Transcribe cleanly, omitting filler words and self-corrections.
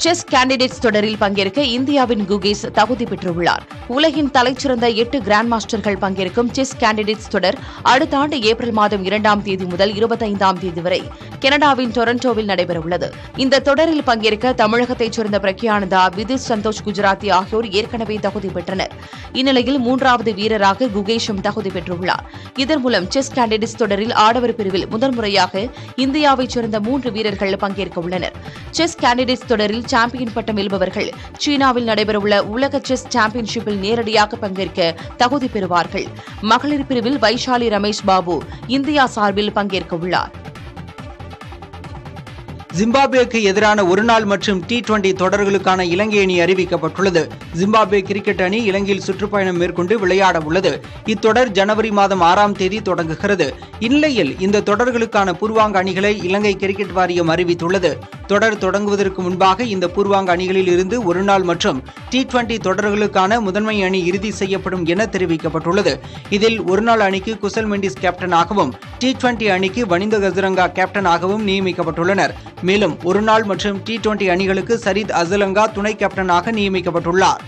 Chess candidates தொடரில் பங்கேற்க இந்தியாவின் குகேஷ் தகுதி பெற்றுள்ளார். உலகின் தலைச்சிறந்த 8 கிராண்ட் மாஸ்டர்கள் பங்கேற்கும் செஸ் கேண்டிடேட்ஸ் தொடர் அடுத்த ஆண்டு ஏப்ரல் மாதம் 2ஆம் தேதி முதல் 25ஆம் தேதி வரை கனடாவின் டொரண்டோவில் நடைபெறவுள்ளது. இந்த தொடரில் பங்கேற்க தமிழகத்தைச் சேர்ந்த பிரக்யானந்தா, விதிஷ் சந்தோஷ் குஜராத்தி ஆகியோர் ஏற்கனவே தகுதி பெற்றனர். இந்நிலையில் 3வது வீரராக குகேஷும் தகுதி பெற்றுள்ளார். இதன் மூலம் செஸ் கேண்டிடேட்ஸ் தொடரில் ஆடவர் பிரிவில் முதன்முறையாக இந்தியாவைச் சேர்ந்த 3 வீரர்கள் பங்கேற்க உள்ளனர். செஸ் கேண்டிடேட்ஸ் தொடரில் சாம்பியன் பட்டம் வெல்பவர்கள் சீனாவில் நடைபெறவுள்ள உலக செஸ் சாம்பியன்ஷிப்பில் நேரடியாக பங்கேற்க தகுதி பெறுவார்கள். மகளிர் பிரிவில் வைஷாலி ரமேஷ் பாபு இந்தியா சார்பில் பங்கேற்க உள்ளார். ஜிம்பாப்வேக்கு எதிரான ஒருநாள் மற்றும் T20 தொடர்களுக்கான இலங்கை அணி அறிவிக்கப்பட்டுள்ளது. ஜிம்பாப்வே கிரிக்கெட் அணி இலங்கையில் சுற்றுப்பயணம் மேற்கொண்டு விளையாட உள்ளது. இத்தொடர் ஜனவரி மாதம் 6ஆம் தேதி தொடங்குகிறது. இந்நிலையில் இந்த தொடர்களுக்கான பூர்வாங்க அணிகளை இலங்கை கிரிக்கெட் வாரியம் அறிவித்துள்ளது. தொடர் தொடங்குவதற்கு முன்பாக இந்த பூர்வாங்க அணிகளில் இருந்து ஒருநாள் மற்றும் T20 தொடர்களுக்கான முதன்மை அணி இறுதி செய்யப்படும் என தெரிவிக்கப்பட்டுள்ளது. இதில் ஒருநாள் அணிக்கு குசல் மெண்டிஸ் கேப்டனாகவும் T20 அணிக்கு வனிந்த கசரங்கா கேப்டனாகவும் நியமிக்கப்பட்டுள்ளனர். மேலும் ஒருநாள் மற்றும் T20 அணிகளுக்கு சரித் அசலங்கா துணை கேப்டனாக நியமிக்கப்பட்டுள்ளார்.